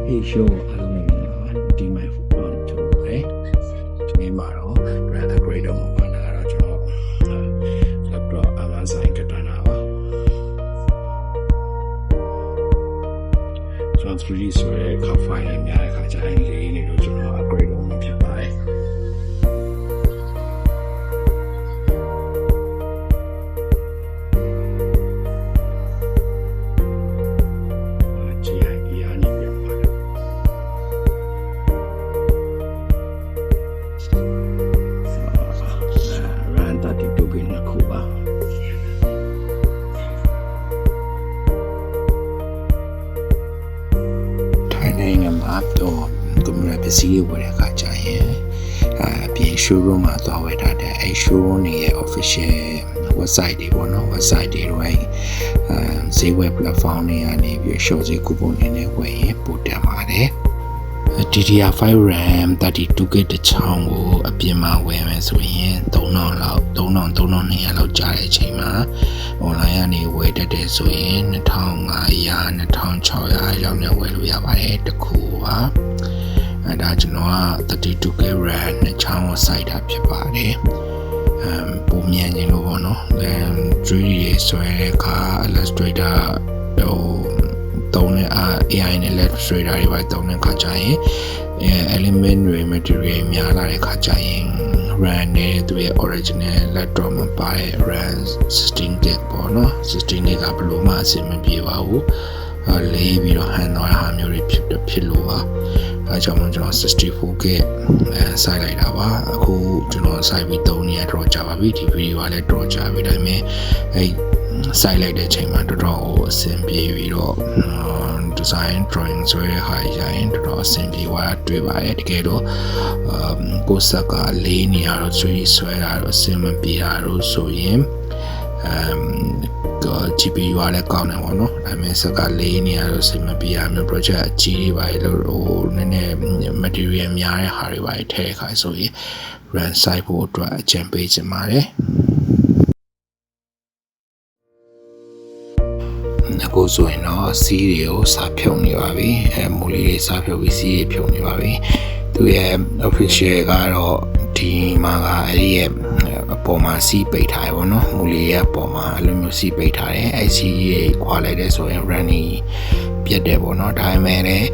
Hey show အားလုံးပဲဒီမိုင်ကျွန်တော်ပါတယ်ဒီမှာတော့ brand upgrade တော့မှာပါလာတော့ကျွန်တော် laptop Amazon ကတန်းတာပါကျွန်တော် 3D ဆိုရဲ car file တွေများတဲ့ခါကျရင်လေးနေလို့ကျွန်တော် upgrade လုပ်မှာဖြစ်ပါတယ်နိုင်ငံမှာတော့ကွန်ပျူတာပစ္စည်းတွေဝယ်တဲ့အခါကျရင်ပြင် showroom မှာသွားဝယ်ထားတဲ့အဲ showroom ရဲ့ official website တွေပေါ့နော် website တွေတော့ဈေးဝယ် platform တွေကနေပြီး show ဈေး coupon တွေနဲ့ဝယ်ရင်ပိုတက်ပါတယ် DDR5 RAM 32GB တစ်ချောင်းကိုအပြင်မှာဝယ်မယ်ဆိုရင်3000လောက်3200လောက်ကြာတဲ့အချိန်မှာ online ကနေဝယ်တတ်တယ်ဆိုရင်2500 2600လောက်နဲ့ဝယ်လို့ရပါတယ်တခုပါအဲဒါကျွန်တော်က 32GB RAM နှစ်ချောင်းကိုစိုက်တာဖြစ်ပါတယ်ပုံမြန်ခြင်းလို့ပေါ့နော် 3D ဆွဲတဲ့အခါ Illustrator သုံးတဲ့ AI နဲ့ Illustrator တွေပါသုံးတဲ့အခါကျရင် element တွေ material များလာတဲ့အခါကျရင် RAM နဲ့သူရဲ့ original laptop မှာပါတဲ့ RAM 16GB ပေါ့နော် 16GB ကဘယ်လိုမှအဆင်မပြေပါဘူးလေးပြီးတော့ဟန်သွားတဲ့ဟာမျိုးတွေဖြစ်လို့ပါအဲကြောင့်မို့ကျွန်တော် 64GB စိုက်လိုက်တာပါအခုကျွန်တော်စိုက်ပြီးသုံးနေရတော့ကြာပါပြီဒီဗီဒီယိုကလည်းတော့ကြာပြီဒါပေမဲ့အဲစိုက်လိုက်တဲ့အချိန်မှာတော်တော်အဆင်ပြေပြီးတော့ design drawing ဆိုရဟာရရင်တော်တော်အဆင်ပြေသွားတွေ့ပါတယ်တကယ်တော့ကိုယ်စက်ကလေးနေရတော့ဆွဲတာတော့အဆင်မပြေတာလို့ဆိုရင်GPU ကလည်းကောင်းတယ်ပေါ့နော်ဒါပေမဲ့စက်ကလေးနေရတော့အဆင်မပြေရမျိုး project အကြီးတွေပါလို့နည်းနည်း material များတဲ့ဟာတွေပါထည့်ခါဆိုရင် run site ဖို့အတွက်အကြံပေးချင်ပါတယ်အခုဆိုရင်တော့စီးတွေကိုစာဖြုတ်နေပါပြီမူလေးတွေစာဖြုတ်ပြီးစီးတွေဖြုတ်နေပါပြီသူရဲ့ official ကတော့ဒီမှာကအဲ့ဒီရဲ့အပေါ်မှာစီးပိတ်ထားရပါတော့မူလေးရဲ့အပေါ်မှာအဲ့လိုမျိုးစီးပိတ်ထားတယ်အဲ့စီးတွေခွာလိုက်တဲ့ဆိုရင် running ပြတ်တယ်ပေါ့နော်ဒါပေမဲ့လည်း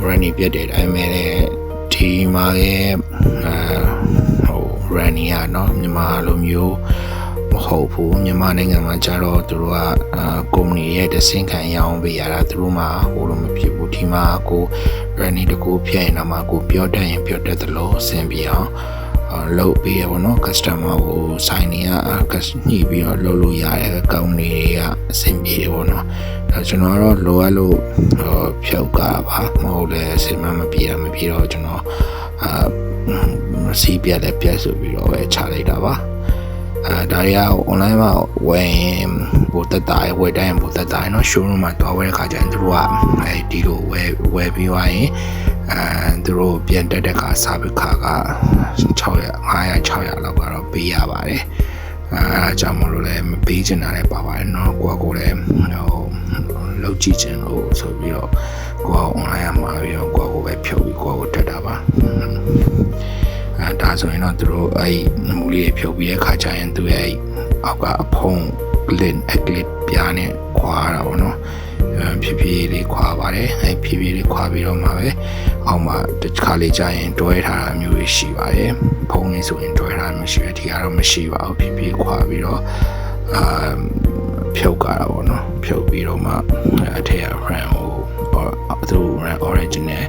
running ပြတ်တယ်ဒါပေမဲ့လည်းဒီမှာရဲ့running ကเนาะမြန်မာလိုမျိုးမဟုတ်ဘူးမြန်မာနိုင်ငံမှာကျတော့သူတို့ကကုမ္ပဏီရဲ့တဆင့်ခံရောင်းပေးရတာသူတို့မှဟိုလိုမဖြစ်ဘူးဒီမှာကို running တကူဖြတ်ရင်တော့မှကိုပြောတတ်ရင်ပြောတတ်တယ်လို့အဆင်ပြေအောင်လုပ်ပေးရပါတော့ customer ကို sign နေရညှိပြီးတော့လုပ်လို့ရတယ်ကုမ္ပဏီတွေကအဆင်ပြေတယ်ပေါ့နော်အဲကျွန်တော်ကတော့လိုအပ်လို့ဖြုတ်ကားပါမဟုတ်လဲအဆင်မပြေတော့ကျွန်တော်စီးပြက်လည်းပြက်ဆိုပြီးတော့ပဲချလိုက်တာပါဒါတွေက online မှာဝယ်ရင်ပိုတက်တာဝယ်တိုင်းပိုတက်တာเนาะ showroom မှာတွားဝယ်တဲ့ခါကျရင်သူတို့ကဒီလိုဝယ်ပြီးသွားရင်သူတို့ပြန်တက်တဲ့ခါစာပခါက600 500 600လောက်ကတော့ပေးရပါတယ်အဲကြောင့်မလို့လည်းမပေးချင်တာလည်းပါပါတယ်เนาะကိုလည်းလောက်ကြည့်ချင်လို့ဆိုပြီးတော့ကိုက online မှာပြီးတော့ကိုပဲဖြုတ်ပြီးကိုတက်တာပါဒါဆိုရင်တော့သူတို့အဲ့မူလေးဖြုတ်ပြီးတဲ့ခါကျရင်သူရဲ့အောက်ကအဖုံး clip ပြားနဲ့ခွာတာပေါ့နော်ဖြည်းဖြည်းလေးခွာပါတယ်အဲ့ဖြည်းဖြည်းလေးခွာပြီးတော့မှပဲအောက်မှာတစ်ခါလေးကျရင်တွဲထားတာမျိုးရှိပါတယ်ဖုံးလေးဆိုရင်တွဲထားမျိုးရှိတယ်ဒီကတော့မရှိပါဘူးဖြည်းဖြည်းခွာပြီးတော့ဖြုတ်ကြတာပေါ့နော်ဖြုတ်ပြီးတော့မှအထက်က RAM ကိုသူ RAM original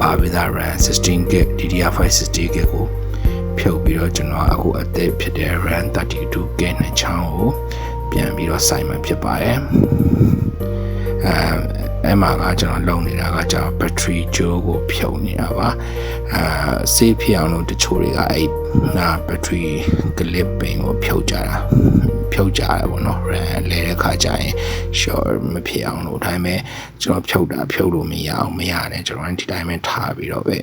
ပါပြီးသား RAM 16GB DDR5 60GB ကိုဖြုတ်ပြီးတော့ကျွန်တော်အခုအသစ်ဖြစ်တဲ့ RAM 32GB နဲ့ချောင်းကိုပြန်ပြီးတော့စိုက်မှဖြစ်ပါတယ်အဲ့မှာကကျွန်တော်လုံနေတာကကျွန်တော် battery ကြိုးကိုဖြုတ်နေတာပါဆေးဖြစ်အောင်လို့တချို့တွေကအဲ့battery clip ပင်ကိုဖြုတ်ကြတာပေါ့နော်လဲတဲ့ခါကျရင် short မဖြစ်အောင်လို့ဒါပေမဲ့ကျွန်တော်ဖြုတ်လို့မရနဲ့ကျွန်တော်ဒီတိုင်းပဲထားပြီးတော့ပဲ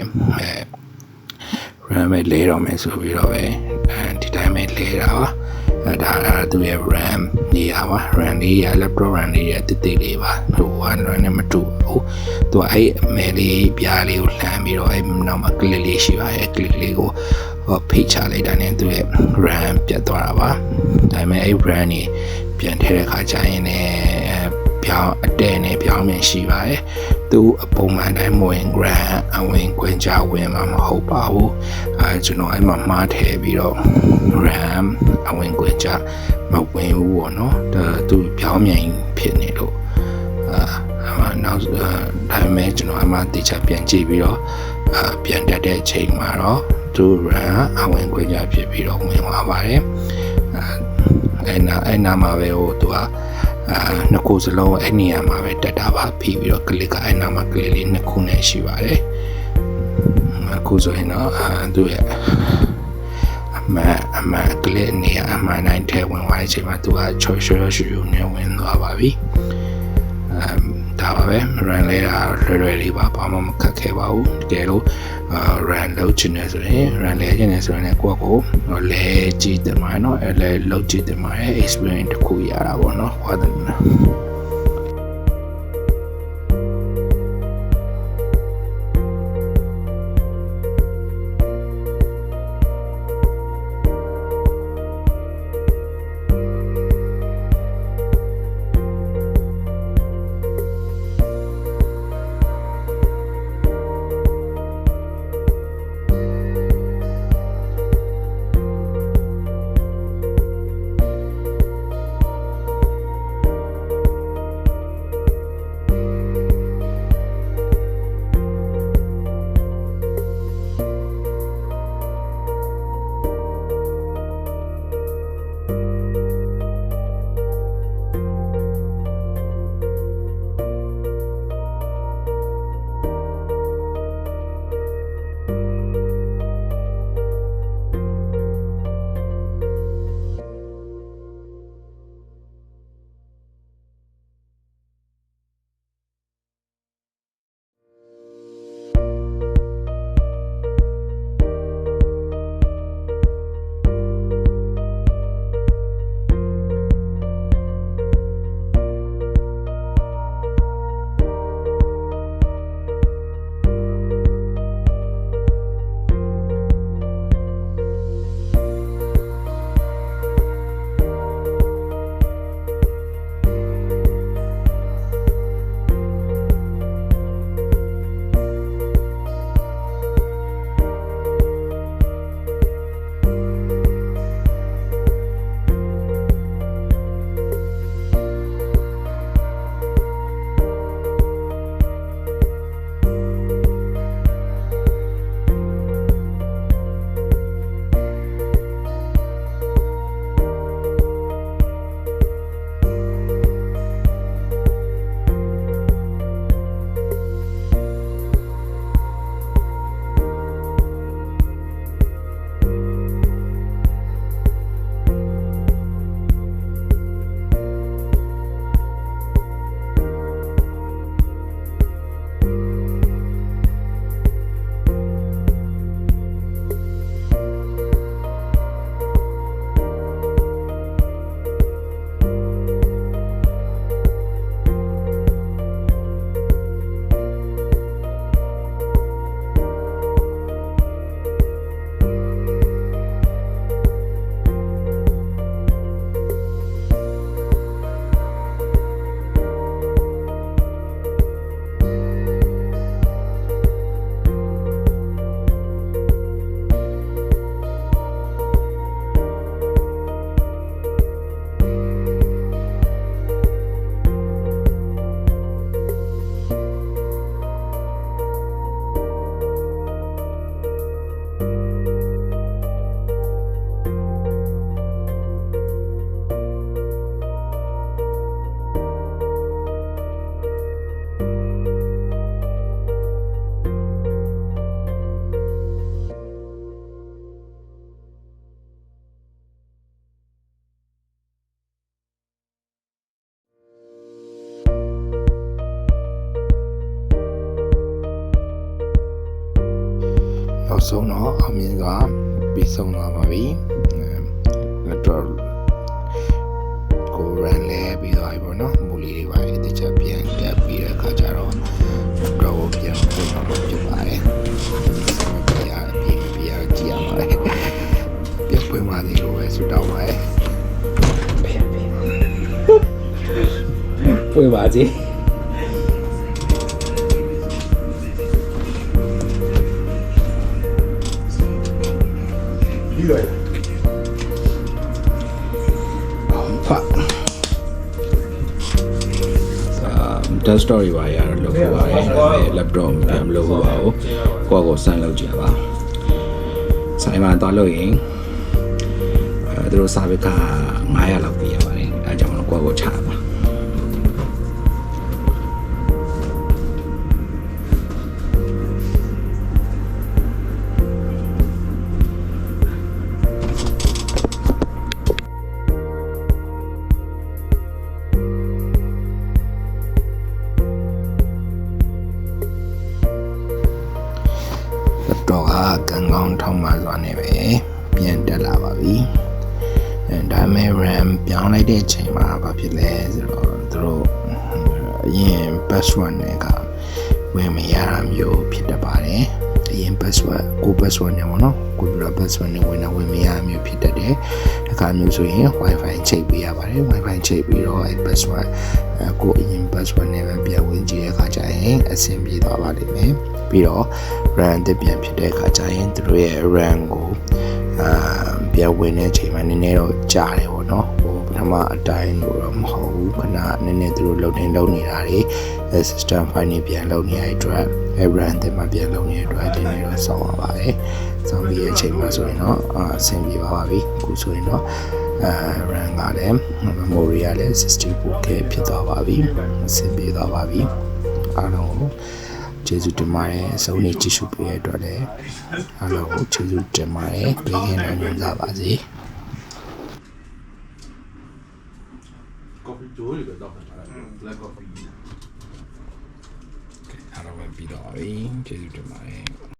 RAM လဲတော့မယ်ဆိုပြီးတော့ပဲဒီတိုင်းပဲလဲတာပါ ဒါသူရဲ့ RAM နေရာပါ RAM လေးရ laptop RAM လေးရတိလေးပါဟိုဟာနဲ့မတူဘူးသူကအဲ့အမဲလေးပြားလေးကိုလှမ်းပြီးတော့အဲ့နောက်မှာ click လေးရှိပါတယ် click လေးကိုဖိတ်ချလိုက်တာနဲ့သူရဲ့ RAM ပြတ်သွားတာပါဒါပေမဲ့အဲ့ RAM นี่ပြန်ထည့်တဲ့ခါကျရင်လည်းပြောင်းအတဲနဲ့ပြောင်းမြန်ရှိပါတယ်သူအပုံမှန်တိုင်းမဝင် grand အဝင်ခွင့်ကြဝင်မှာမဟုတ်ပါဘူးကျွန်တော်အဲ့မှာမှားထည့်ပြီးတော့ ram အဝင်ခွင့်ကြမဝင်ဘူးပေါ့နော်သူပြောင်းမြန်ဖြစ်နေလို့နောက်ဒါပေမဲ့ကျွန်တော်အမှတေချာပြန်ကြည့်ပြီးတော့ပြန်တက်တဲ့အချိန်မှာတော့သူ ram အဝင်ခွင့်ကြဖြစ်ပြီးတော့ဝင်သွားပါတယ်အဲ့နာမှာပဲဟိုသူကနှစ်ခုစလုံးအဲ့နေရာမှာပဲတက်တာပါပြီးပြီးတော့ click ကအဲ့နာမှာ click လေးနှစ်ခုနဲ့ရှိပါတယ်အခုဆိုရင်တော့သူရဲ့အမှန် click နေရာအမှန်တိုင်းထဲဝင်သွားတဲ့အချိန်မှာသူကချော်ရှူနဲ့ဝင်သွားပါပြီဒါပါပဲ run လဲတာလွယ်လေးပါဘာမှမခက်ခဲပါဘူးတကယ်လို့run လုပ်ချင်တယ်ဆိုရင် run လဲချင်တယ်ဆိုရင်ကိုယ့်ကိုလဲကြည့်တယ်မှာเนาะအဲလဲလုပ်ကြည့်တယ်မှာ experience တစ်ခုရတာပေါ့เนาะဟောတယ်နောက်ဆုံးတော့အောင်မြင်စွာပြီးဆုံးသွားပါပြီတော့ run လဲပြီးသွားပြီပေါ့နော်မူလီတွေပါတခြားပြန်တက်ပြီးတဲ့အခါကျတော့တော့ပြန်ပုံမှန်ဖြစ်ပါတယ်ပြရကြည့်ရမှာလေပြန်ပွင့်ပါသေးလို့ပဲဆူတောင်းပါတယ်ပွင့်ပါစေပြီးတော့Dust story ပါရတော့လုပ်ပါရတယ် laptop ပြန်မလုပ်ပါဘူးကိုယ့်ကိုစမ်းလုပ်ကြည့်ပါဆိုင်မှာသွားလို့ရင်သူတို့စာပေက900လောက်ပေးရပါတယ်အဲကြောင့်ကိုယ့်ကိုချပါတော့ကကန်ကောင်းထောင်းမှစွာနေပဲပြန်တက်လာပါပြီဒါပေမဲ့ RAM ပြောင်းလိုက်တဲ့ချိန်မှာဘာဖြစ်လဲဆိုတော့သူတို့အရင် password နဲ့ကဝင်မရတာမျိုးဖြစ်တတ်ပါတယ်အရင် password ကို password နဲ့ပေါ့နော်ကိုပြတော့ password နဲ့ဝင်မရမျိုးဖြစ်တတ်တယ်ဒီကမျိုးဆိုရင် Wi-Fi ချိန်ပေးရပါတယ် Wi-Fi ချိန်ပြီးတော့အဲ password ကိုအရင် password နဲ့ပဲပြန်ဝင်ကြည့်တဲ့အခါကျရင်အဆင်ပြေသွားပါလိမ့်မယ်ပြီးတော့ RAM တက်ပြန်ဖြစ်တဲ့အခါကျရင်သူတို့ရဲ့ RAM ကိုပြန်ဝင်တဲ့အချိန်မှာနည်းနည်းတော့ကြာတယ်ပေါ့နော်ဟိုပထမအတိုင်းလို့တော့မဟုတ်ဘူးခဏနည်းနည်းသူတို့လုံနေတာတွေ system file တွေပြန်လုံနေရတဲ့အတွက် RAM တက်မှပြန်လုံနေတဲ့အတွက်ဒီနေ့တော့ဆောင်းပါပါတယ်ဆောင်းပြီးတဲ့အချိန်မှာဆိုရင်တော့အဆင်ပြေပါပြီအခုဆိုရင်တော့RAM ကလည်း memory ကလည်း 64K ဖြစ်သွားပါပြီအဆင်ပြေသွားပါပြီအားလုံးကိုကျေးဇူးတင်ပါတယ်အဆုံးနေကြည့်ရှုပေးရတဲ့အတွက်လည်းအားလုံးကိုကျေးဇူးတင်ပါတယ်ဘေးကင်းနိုင်ကြပါစေ coffee ကျိုးတွေတော့တာ black coffee အားလုံးပဲပြီးတော့ပြီကျေးဇူးတင်ပါတယ်